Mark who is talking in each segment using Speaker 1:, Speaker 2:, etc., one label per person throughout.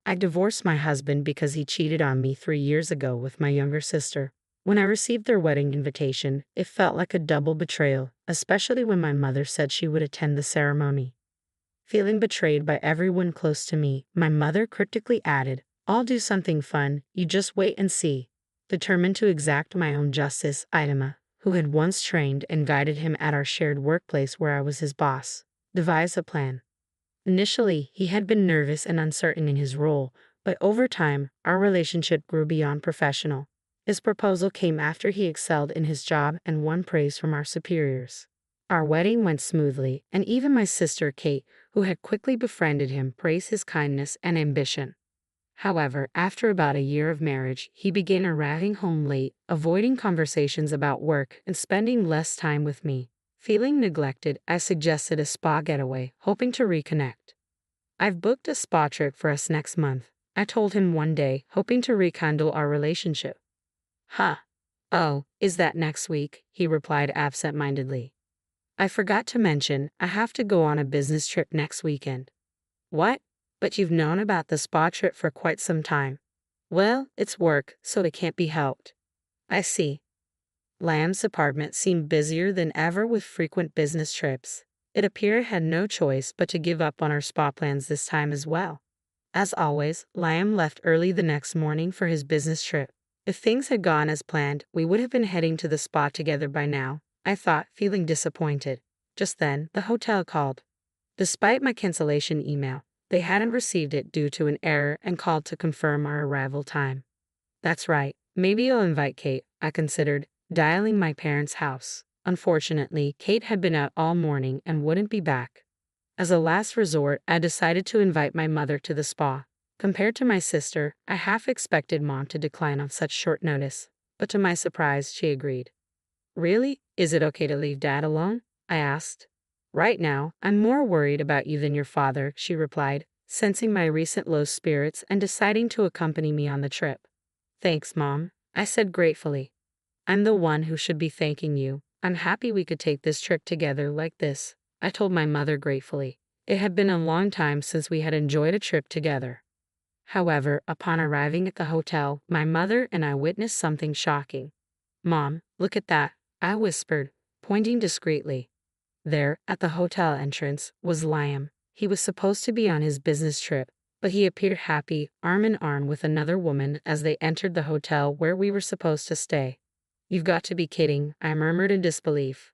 Speaker 1: I divorced my husband because he cheated on me 3 years ago with my younger sister. When I received their wedding invitation, it felt like a double betrayal, especially when my mother said she would attend the ceremony. Feeling betrayed by everyone close to me, my mother cryptically added, "I'll do something fun, you just wait and see." Determined to exact my own justice, Aita, who had once trained and guided him at our shared workplace where I was his boss, devised a plan. Initially, he had been nervous and uncertain in his role, but over time, our relationship grew beyond professional. His proposal came after he excelled in his job and won praise from our superiors. Our wedding went smoothly, and even my sister Kate, who had quickly befriended him, praised his kindness and ambition. However, after about a year of marriage, he began arriving home late, avoiding conversations about work, and spending less time with me. Feeling neglected, I suggested a spa getaway, hoping to reconnect. "I've booked a spa trip for us next month," I told him one day, hoping to rekindle our relationship. "Huh. Oh, is that next week?" he replied absent-mindedly. "I forgot to mention, I have to go on a business trip next weekend." "What? But you've known about the spa trip for quite some time." "Well, it's work, so it can't be helped." "I see." Lamb's apartment seemed busier than ever with frequent business trips. It appeared I had no choice but to give up on our spa plans this time as well. As always, Lamb left early the next morning for his business trip. If things had gone as planned, we would have been heading to the spa together by now, I thought, feeling disappointed. Just then, the hotel called. Despite my cancellation email, they hadn't received it due to an error and called to confirm our arrival time. That's right, maybe I'll invite Kate, I considered, dialing my parents' house. Unfortunately, Kate had been out all morning and wouldn't be back. As a last resort, I decided to invite my mother to the spa. Compared to my sister, I half expected Mom to decline on such short notice, but to my surprise, she agreed. "Really? Is it okay to leave Dad alone?" I asked. "Right now, I'm more worried about you than your father," she replied, sensing my recent low spirits and deciding to accompany me on the trip. "Thanks, Mom," I said gratefully. "I'm the one who should be thanking you. I'm happy we could take this trip together like this," I told my mother gratefully. It had been a long time since we had enjoyed a trip together. However, upon arriving at the hotel, my mother and I witnessed something shocking. "Mom, look at that," I whispered, pointing discreetly. There, at the hotel entrance, was Liam. He was supposed to be on his business trip, but he appeared happy, arm in arm with another woman as they entered the hotel where we were supposed to stay. "You've got to be kidding," I murmured in disbelief.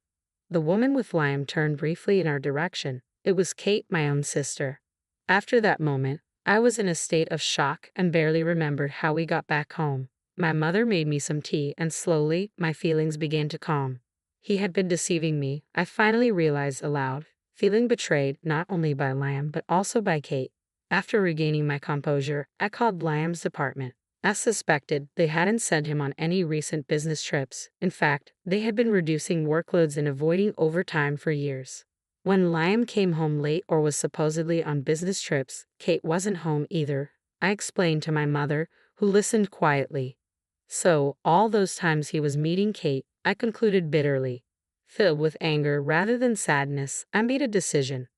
Speaker 1: The woman with Liam turned briefly in our direction. It was Kate, my own sister. After that moment, I was in a state of shock and barely remembered how we got back home. My mother made me some tea, and slowly, my feelings began to calm. He had been deceiving me, I finally realized aloud, feeling betrayed not only by Liam but also by Kate. After regaining my composure, I called Liam's department. As suspected, they hadn't sent him on any recent business trips. In fact, they had been reducing workloads and avoiding overtime for years. When Liam came home late or was supposedly on business trips, Kate wasn't home either. I explained to my mother, who listened quietly. So, all those times he was meeting Kate, I concluded bitterly. Filled with anger rather than sadness, I made a decision.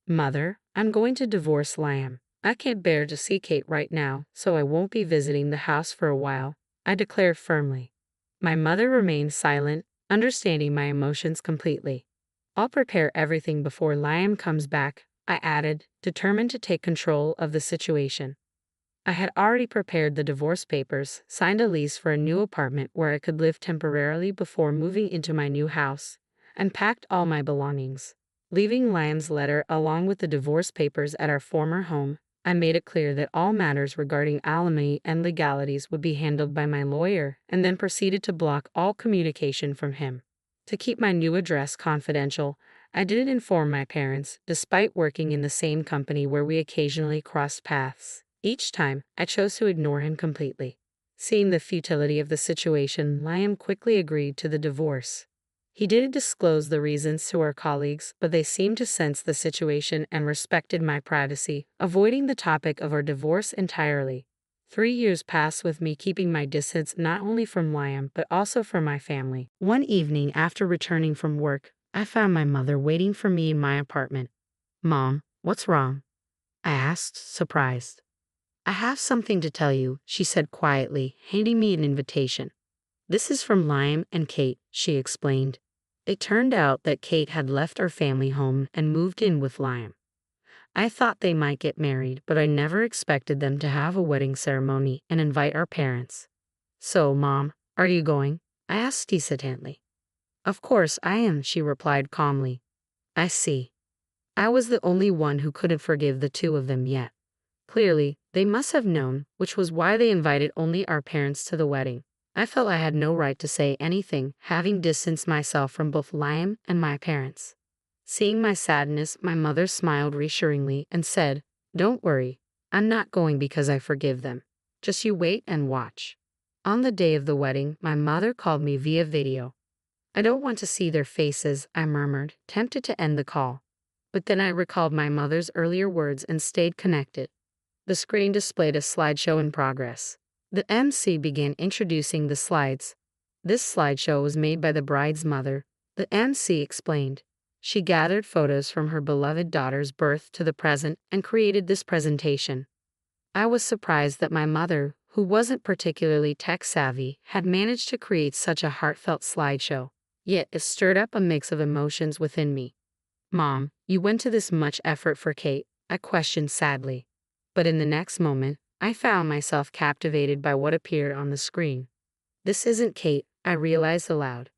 Speaker 1: "Mother, I'm going to divorce Liam. I can't bear to see Kate right now, so I won't be visiting the house for a while," I declared firmly. My mother remained silent, understanding my emotions completely. "I'll prepare everything before Liam comes back," I added, determined to take control of the situation. I had already prepared the divorce papers, signed a lease for a new apartment where I could live temporarily before moving into my new house, and packed all my belongings. Leaving Liam's letter along with the divorce papers at our former home, I made it clear that all matters regarding alimony and legalities would be handled by my lawyer, and then proceeded to block all communication from him. To keep my new address confidential, I didn't inform my parents, despite working in the same company where we occasionally crossed paths. Each time, I chose to ignore him completely. Seeing the futility of the situation, Liam quickly agreed to the divorce. He didn't disclose the reasons to our colleagues, but they seemed to sense the situation and respected my privacy, avoiding the topic of our divorce entirely. 3 years passed with me keeping my distance not only from Liam but also from my family. One evening after returning from work, I found my mother waiting for me in my apartment. "Mom, what's wrong?" I asked, surprised. I have something to tell you, she said quietly, handing me an invitation. This is from Liam and Kate, she explained. It turned out that Kate had left our family home and moved in with Liam. I thought they might get married, but I never expected them to have a wedding ceremony and invite our parents. So, Mom, are you going? I asked hesitantly. Of course I am, she replied calmly. I see. I was the only one who couldn't forgive the two of them yet. Clearly, they must have known, which was why they invited only our parents to the wedding. I felt I had no right to say anything, having distanced myself from both Liam and my parents. Seeing my sadness, my mother smiled reassuringly and said, Don't worry, I'm not going because I forgive them. Just you wait and watch. On the day of the wedding, my mother called me via video. I don't want to see their faces, I murmured, tempted to end the call. But then I recalled my mother's earlier words and stayed connected. The screen displayed a slideshow in progress. The MC began introducing the slides. This slideshow was made by the bride's mother, the MC explained. She gathered photos from her beloved daughter's birth to the present and created this presentation. I was surprised that my mother, who wasn't particularly tech-savvy, had managed to create such a heartfelt slideshow. Yet it stirred up a mix of emotions within me. Mom, you went to this much effort for Kate, I questioned sadly. But in the next moment, I found myself captivated by what appeared on the screen. This isn't Kate, I realized aloud.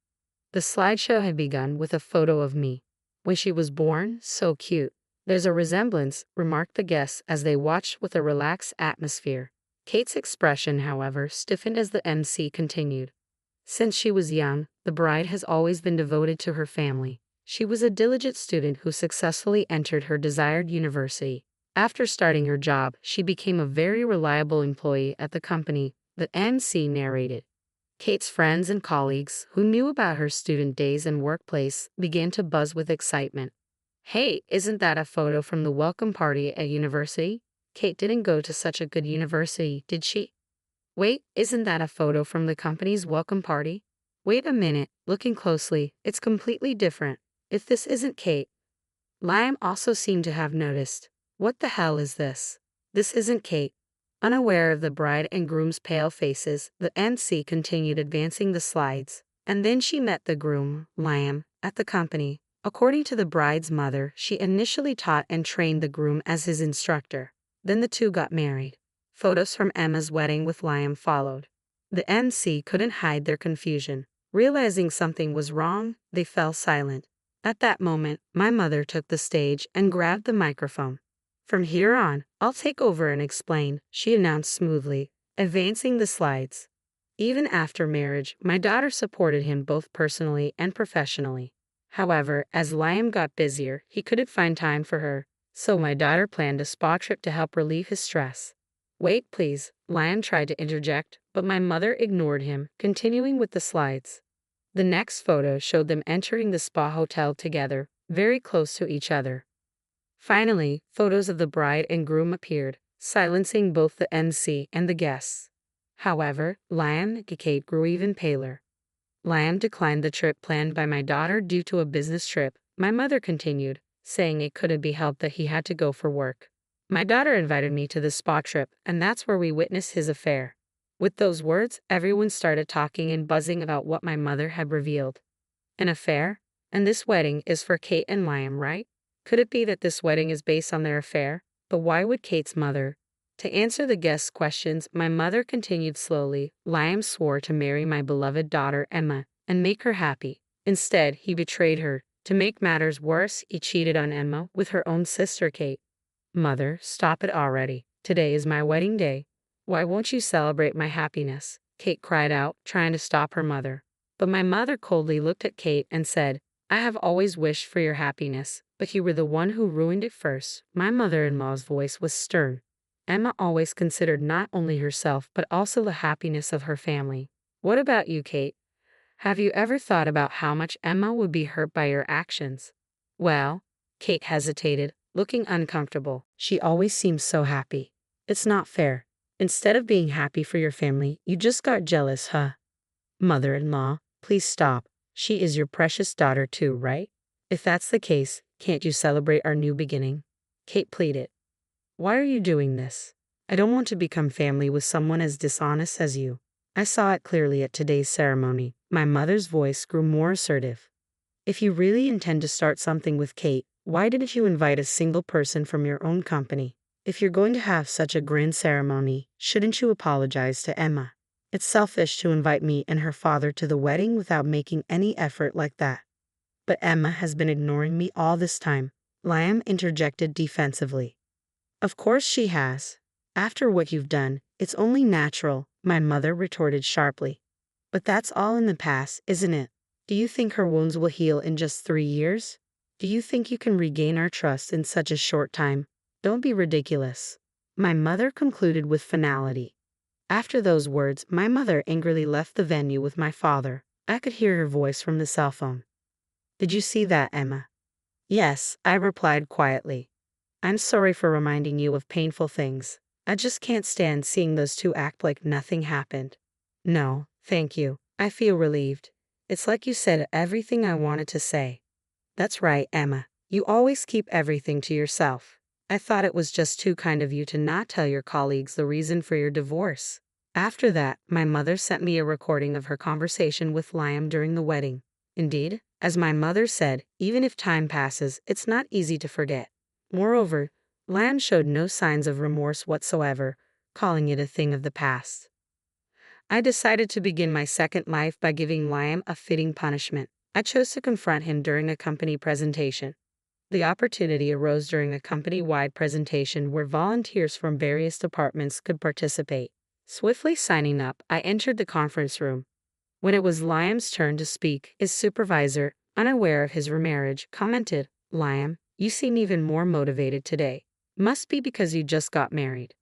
Speaker 1: The slideshow had begun with a photo of me. When she was born, so cute. There's a resemblance, remarked the guests as they watched with a relaxed atmosphere. Kate's expression, however, stiffened as the MC continued. Since she was young, the bride has always been devoted to her family. She was a diligent student who successfully entered her desired university. After starting her job, she became a very reliable employee at the company, the MC narrated. Kate's friends and colleagues, who knew about her student days and workplace, began to buzz with excitement. Hey, isn't that a photo from the welcome party at university? Kate didn't go to such a good university, did she? Wait, isn't that a photo from the company's welcome party? Wait a minute, looking closely, it's completely different. If this isn't Kate. Liam also seemed to have noticed. What the hell is this? This isn't Kate. Unaware of the bride and groom's pale faces, the MC continued advancing the slides. And then she met the groom, Liam, at the company. According to the bride's mother, she initially taught and trained the groom as his instructor. Then the two got married. Photos from Emma's wedding with Liam followed. The MC couldn't hide their confusion. Realizing something was wrong, they fell silent. At that moment, my mother took the stage and grabbed the microphone. From here on, I'll take over and explain, she announced smoothly, advancing the slides. Even after marriage, my daughter supported him both personally and professionally. However, as Liam got busier, he couldn't find time for her, so my daughter planned a spa trip to help relieve his stress. Wait, please, Liam tried to interject, but my mother ignored him, continuing with the slides. The next photo showed them entering the spa hotel together, very close to each other. Finally, photos of the bride and groom appeared, silencing both the MC and the guests. However, Liam and Kate grew even paler. Liam declined the trip planned by my daughter due to a business trip, my mother continued, saying it couldn't be helped that he had to go for work. My daughter invited me to the spa trip, and that's where we witnessed his affair. With those words, everyone started talking and buzzing about what my mother had revealed. An affair? And this wedding is for Kate and Liam, right? Could it be that this wedding is based on their affair? But why would Kate's mother? To answer the guests' questions, my mother continued slowly. Liam swore to marry my beloved daughter Emma and make her happy. Instead, he betrayed her. To make matters worse, he cheated on Emma with her own sister Kate. Mother, stop it already. Today is my wedding day. Why won't you celebrate my happiness? Kate cried out, trying to stop her mother. But my mother coldly looked at Kate and said, I have always wished for your happiness, but you were the one who ruined it first. My mother-in-law's voice was stern. Emma always considered not only herself but also the happiness of her family. What about you, Kate? Have you ever thought about how much Emma would be hurt by your actions? Well, Kate hesitated, looking uncomfortable. She always seems so happy. It's not fair. Instead of being happy for your family, you just got jealous, huh? Mother-in-law, please stop. She is your precious daughter too, right? If that's the case, can't you celebrate our new beginning? Kate pleaded. Why are you doing this? I don't want to become family with someone as dishonest as you. I saw it clearly at today's ceremony. My mother's voice grew more assertive. If you really intend to start something with Kate, why didn't you invite a single person from your own company? If you're going to have such a grand ceremony, shouldn't you apologize to Emma? It's selfish to invite me and her father to the wedding without making any effort like that. But Emma has been ignoring me all this time, Liam interjected defensively. Of course she has. After what you've done, it's only natural, my mother retorted sharply. But that's all in the past, isn't it? Do you think her wounds will heal in just 3 years? Do you think you can regain our trust in such a short time? Don't be ridiculous. My mother concluded with finality. After those words, my mother angrily left the venue with my father. I could hear her voice from the cell phone. Did you see that, Emma? Yes, I replied quietly. I'm sorry for reminding you of painful things. I just can't stand seeing those two act like nothing happened. No, thank you. I feel relieved. It's like you said everything I wanted to say. That's right, Emma. You always keep everything to yourself. I thought it was just too kind of you to not tell your colleagues the reason for your divorce. After that, my mother sent me a recording of her conversation with Liam during the wedding. Indeed, as my mother said, even if time passes, it's not easy to forget. Moreover, Liam showed no signs of remorse whatsoever, calling it a thing of the past. I decided to begin my second life by giving Liam a fitting punishment. I chose to confront him during a company presentation. The opportunity arose during a company-wide presentation where volunteers from various departments could participate. Swiftly signing up, I entered the conference room. When it was Liam's turn to speak, his supervisor, unaware of his remarriage, commented, "Liam, you seem even more motivated today. Must be because you just got married."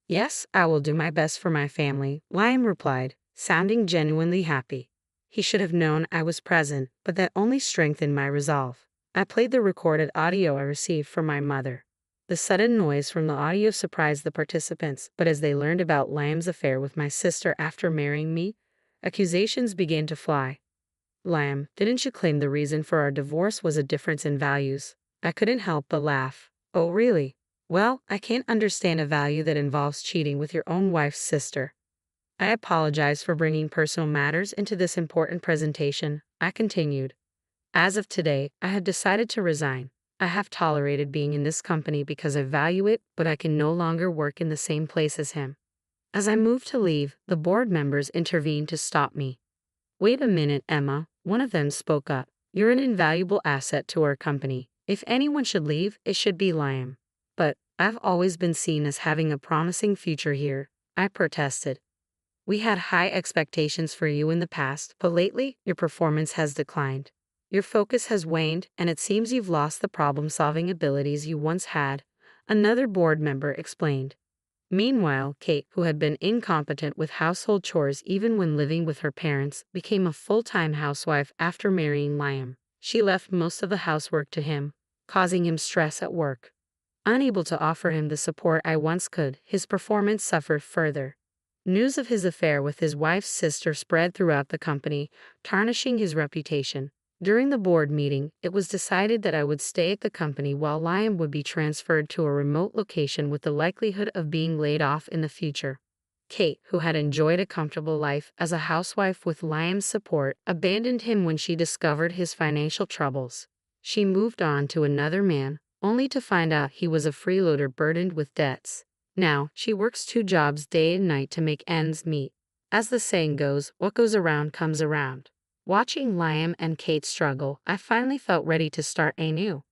Speaker 1: "Yes, I will do my best for my family," Liam replied, sounding genuinely happy. He should have known I was present, but that only strengthened my resolve. I played the recorded audio I received from my mother. The sudden noise from the audio surprised the participants, but as they learned about Liam's affair with my sister after marrying me, accusations began to fly. "Liam, didn't you claim the reason for our divorce was a difference in values?" I couldn't help but laugh. "Oh, really? Well, I can't understand a value that involves cheating with your own wife's sister." I apologize for bringing personal matters into this important presentation, I continued. As of today, I had decided to resign. I have tolerated being in this company because I value it, but I can no longer work in the same place as him. As I moved to leave, the board members intervened to stop me. "Wait a minute, Emma," one of them spoke up. "You're an invaluable asset to our company. If anyone should leave, it should be Liam." "But I've always been seen as having a promising future here," I protested. "We had high expectations for you in the past, but lately, your performance has declined. Your focus has waned, and it seems you've lost the problem-solving abilities you once had," another board member explained. Meanwhile, Kate, who had been incompetent with household chores even when living with her parents, became a full-time housewife after marrying Liam. She left most of the housework to him, causing him stress at work. Unable to offer him the support I once could, his performance suffered further. News of his affair with his wife's sister spread throughout the company, tarnishing his reputation. During the board meeting, it was decided that I would stay at the company while Liam would be transferred to a remote location with the likelihood of being laid off in the future. Kate, who had enjoyed a comfortable life as a housewife with Liam's support, abandoned him when she discovered his financial troubles. She moved on to another man, only to find out he was a freeloader burdened with debts. Now, she works 2 jobs day and night to make ends meet. As the saying goes, what goes around comes around. Watching Liam and Kate struggle, I finally felt ready to start anew.